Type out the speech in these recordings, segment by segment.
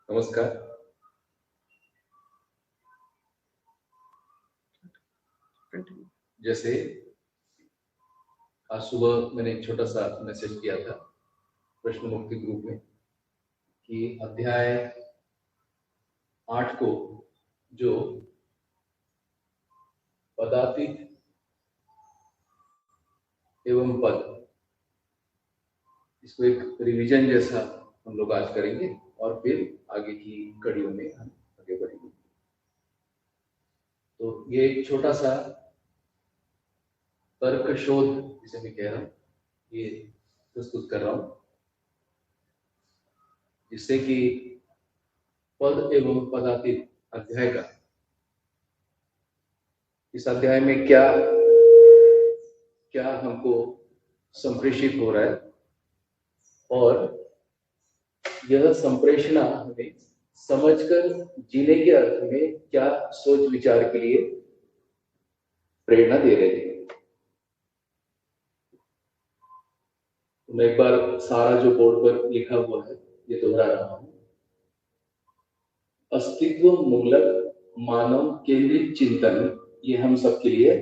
नमस्कार। जैसे आज सुबह मैंने एक छोटा सा मैसेज किया था प्रश्न मुक्ति ग्रुप में कि अध्याय 8 को जो पदातीत एवं पद, इसको एक रिवीजन जैसा हम लोग आज करेंगे और फिर आगे की कड़ियों में हम आगे बढ़ेंगे। तो ये एक छोटा सा तर्क शोध जिसे मैं कह रहा हूँ, ये प्रस्तुत कर रहा हूँ, जिससे कि पद एवं पदातीत अध्याय का, इस अध्याय में क्या क्या हमको संप्रेषित हो रहा है और यह संप्रेषणा हमें समझकर जीने के अर्थ में क्या सोच विचार के लिए प्रेरणा दे रहे हैं। मैं एक बार सारा जो बोर्ड पर लिखा हुआ है ये दोहरा रहा हूं। अस्तित्व मूलक मानव केंद्रित चिंतन, ये हम सबके लिए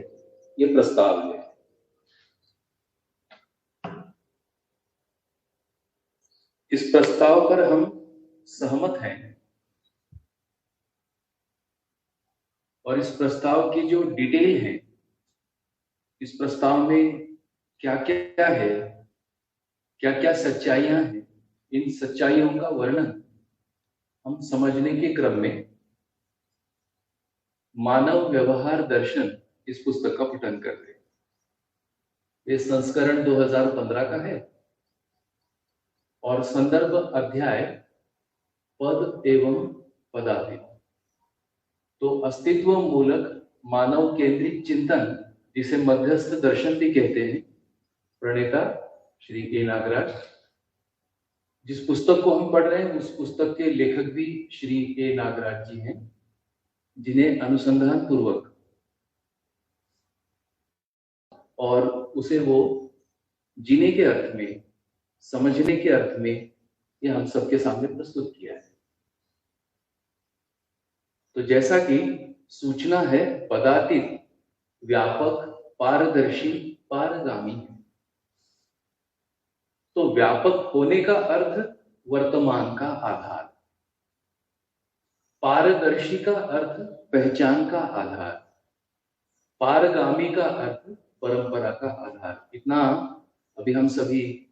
ये प्रस्ताव है। इस प्रस्ताव पर हम सहमत हैं और इस प्रस्ताव की जो डिटेल है, इस प्रस्ताव में क्या क्या है, क्या क्या सच्चाइयां हैं, इन सच्चाइयों का वर्णन हम समझने के क्रम में मानव व्यवहार दर्शन इस पुस्तक का पठन करते हैं। ये संस्करण 2015 का है और संदर्भ अध्याय पद एवं पदातीत। तो अस्तित्व मूलक मानव केंद्रित चिंतन, जिसे मध्यस्थ दर्शन भी कहते हैं, प्रणेता श्री ए नागराज। जिस पुस्तक को हम पढ़ रहे हैं उस पुस्तक के लेखक भी श्री ए नागराज जी हैं, जिन्हें अनुसंधान पूर्वक और उसे वो जीने के अर्थ में, समझने के अर्थ में ये हम सबके सामने प्रस्तुत किया है। तो जैसा कि सूचना है, पदातीत व्यापक, पारदर्शी, पारगामी है। तो व्यापक होने का अर्थ वर्तमान का आधार, पारदर्शी का अर्थ पहचान का आधार, पारगामी का अर्थ परंपरा का आधार। इतना अभी हम सभी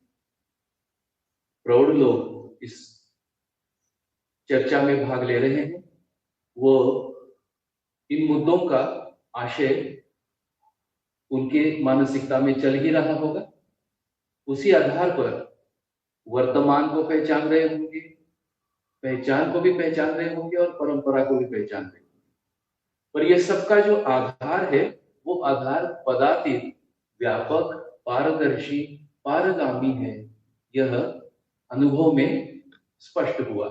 प्रौढ़ लोग इस चर्चा में भाग ले रहे हैं, वो इन मुद्दों का आशय उनके मानसिकता में चल ही रहा होगा। उसी आधार पर वर्तमान को पहचान रहे होंगे, पहचान को भी पहचान रहे होंगे और परंपरा को भी पहचान रहे होंगे। पर यह सबका जो आधार है वो आधार पदातीत, व्यापक, पारदर्शी, पारगामी है। यह अनुभव में स्पष्ट हुआ।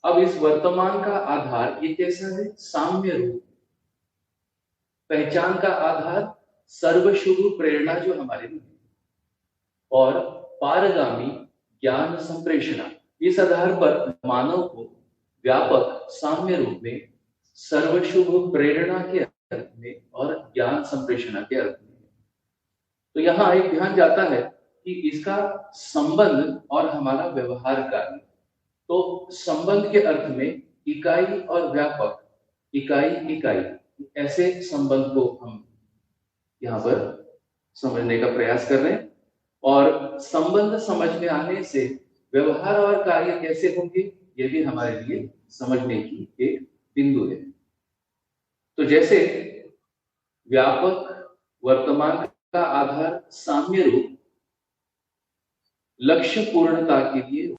अब इस वर्तमान का आधार ये कैसा है? साम्य रूप। पहचान का आधार सर्वशुभ प्रेरणा जो हमारे में है, और पारगामी ज्ञान संप्रेषणा। इस आधार पर मानव को व्यापक साम्य रूप में, सर्वशुभ प्रेरणा के अर्थ में और ज्ञान संप्रेषणा के अर्थ में। तो यहाँ एक ध्यान जाता है कि इसका संबंध और हमारा व्यवहार कार्य। तो संबंध के अर्थ में इकाई और व्यापक, इकाई इकाई, ऐसे संबंध को हम यहाँ पर समझने का प्रयास कर रहे हैं। और संबंध समझ में आने से व्यवहार और कार्य कैसे होंगे, ये भी हमारे लिए समझने की एक बिंदु है। तो जैसे व्यापक वर्तमान का आधार साम्य रूप, लक्ष्य पूर्णता के लिए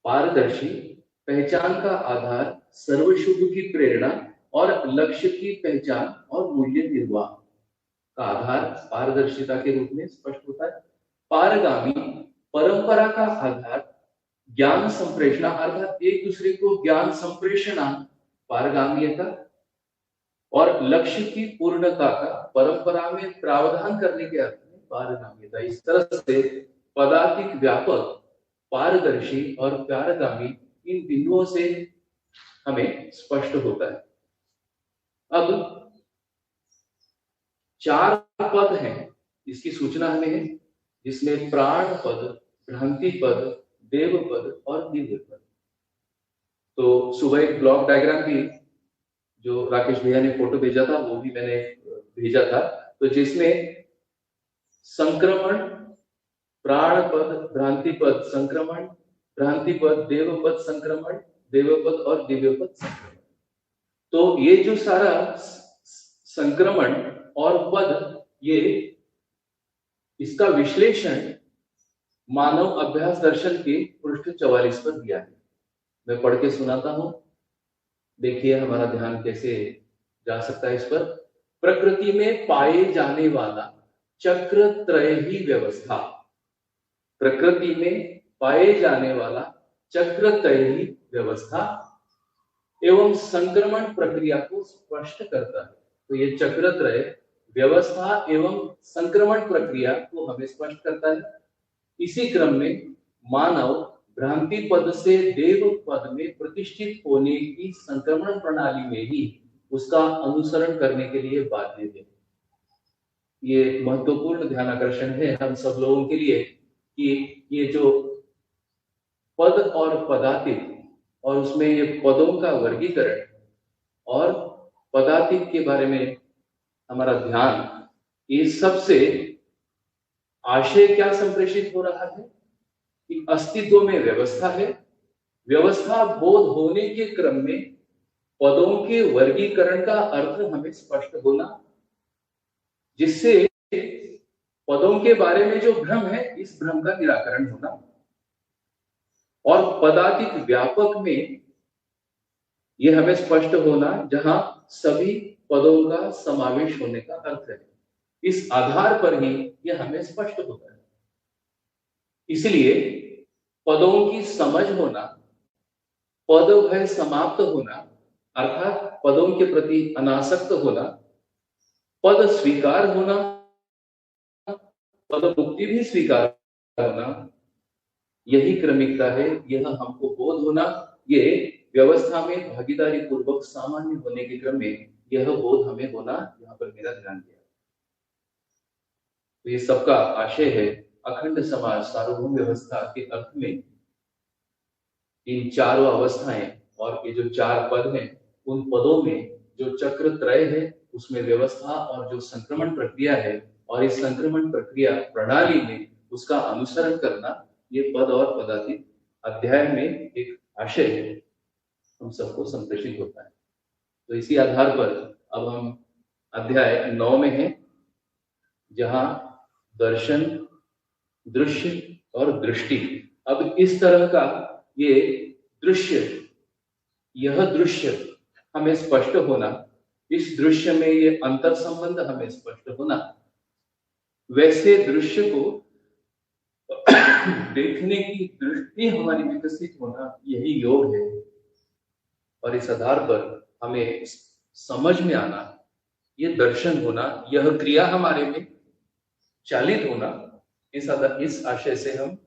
पारदर्शी, पहचान का आधार सर्वशुभ की प्रेरणा और लक्ष्य की पहचान और मूल्य निर्वाह का आधार पारदर्शिता के रूप में स्पष्ट होता है। पारगामी, परंपरा का आधार ज्ञान संप्रेषणा, अर्थात एक दूसरे को ज्ञान संप्रेषणा पारगामीयता, और लक्ष्य की पूर्णता का परंपरा में प्रावधान करने के अर्थ में पारगामीयता। इस तरह से पदातिक, व्यापक, पारदर्शी और पारगामी, इन बिंदुओं से हमें स्पष्ट होता है। अब 4 पद हैं, इसकी सूचना हमें है, जिसमें प्राण पद, भ्रांति पद, देव पद और दिव्य पद। तो सुबह एक ब्लॉक डायग्राम भी जो राकेश भैया ने फोटो भेजा था वो भी मैंने भेजा था, तो जिसमें संक्रमण, प्राण पद, भ्रांति पद, संक्रमण, भ्रांति पद, देव पद, संक्रमण, देव पद और दिव्य पद, संक्रमण। तो ये जो सारा संक्रमण और पद, ये इसका विश्लेषण मानव अभ्यास दर्शन के पृष्ठ 44 पर दिया है। मैं पढ़ के सुनाता हूं, देखिए हमारा ध्यान कैसे जा सकता है इस पर। प्रकृति में पाए जाने वाला चक्र त्रय ही व्यवस्था, प्रकृति में पाए जाने वाला चक्र त्रय ही व्यवस्था एवं संक्रमण प्रक्रिया को स्पष्ट करता है। तो ये चक्र त्रय, व्यवस्था एवं संक्रमण प्रक्रिया को हमें स्पष्ट करता है। इसी क्रम में मानव भ्रांति पद से देव पद में प्रतिष्ठित होने की संक्रमण प्रणाली में ही उसका अनुसरण करने के लिए बाध्य है। ये महत्वपूर्ण ध्यान आकर्षण है हम सब लोगों के लिए कि ये जो पद और पदातिक और उसमें ये पदों का वर्गीकरण और पदातिक के बारे में हमारा ध्यान, ये सबसे आशय क्या संप्रेषित हो रहा है कि अस्तित्व में व्यवस्था है, व्यवस्था बोध होने के क्रम में पदों के वर्गीकरण का अर्थ हमें स्पष्ट होना, जिससे पदों के बारे में जो भ्रम है इस भ्रम का निराकरण होना, और पदातिक व्यापक में यह हमें स्पष्ट होना जहां सभी पदों का समावेश होने का अर्थ है। इस आधार पर ही यह हमें स्पष्ट होता है। इसलिए पदों की समझ होना, पद भय समाप्त होना अर्थात पदों के प्रति अनासक्त होना, पद स्वीकार होना, पद मुक्ति भी स्वीकार होना, यही क्रमिकता है, यह हमको बोध होना, ये व्यवस्था में भागीदारी पूर्वक सामान्य होने के क्रम में यह बोध हमें होना, यहाँ पर मेरा ध्यान दिया। तो ये सबका आशय है अखंड समाज सार्वभौम व्यवस्था के अर्थ में इन चारों अवस्थाएं और ये जो 4 पद हैं, उन पदों में जो चक्र त्रय है उसमें व्यवस्था और जो संक्रमण प्रक्रिया है और इस संक्रमण प्रक्रिया प्रणाली में उसका अनुसरण करना, ये पद और पदातिक अध्याय में एक आशय है, हम सबको संप्रेषित होता है। तो इसी आधार पर अब हम अध्याय 9 में हैं, जहां दर्शन, दृश्य और दृष्टि। अब इस तरह का ये दृश्य, यह दृश्य हमें स्पष्ट होना, इस दृश्य में ये अंतर संबंध हमें स्पष्ट होना, वैसे दृश्य को देखने की दृष्टि हमारी विकसित होना, यही योग है। और इस आधार पर हमें समझ में आना, ये दर्शन होना, यह क्रिया हमारे में चालित होना, इस आशय से हम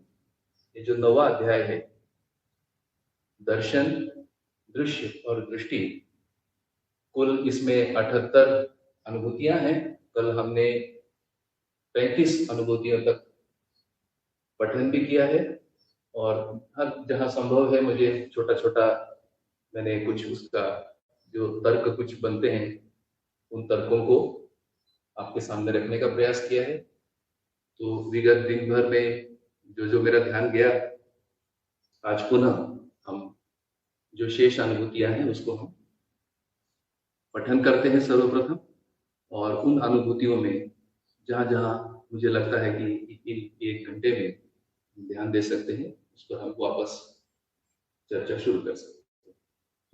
ये जो 9वां अध्याय है दर्शन, दृश्य और दृष्टि, कुल इसमें 78 अनुभूतियां हैं। कल हमने 35 अनुभूतियों तक पठन भी किया है और हर जहां संभव है मुझे छोटा छोटा मैंने कुछ उसका जो तर्क कुछ बनते हैं उन तर्कों को आपके सामने रखने का प्रयास किया है। तो विगत दिन भर में जो मेरा ध्यान गया, आज पुनः हम जो शेष अनुभूतियां हैं उसको हम पठन करते हैं सर्वप्रथम, और उन अनुभूतियों में जहां जहां मुझे लगता है कि 1 घंटे में ध्यान दे सकते हैं उस पर हम वापस चर्चा शुरू कर सकते हैं।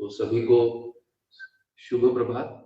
तो सभी को शुभ प्रभात।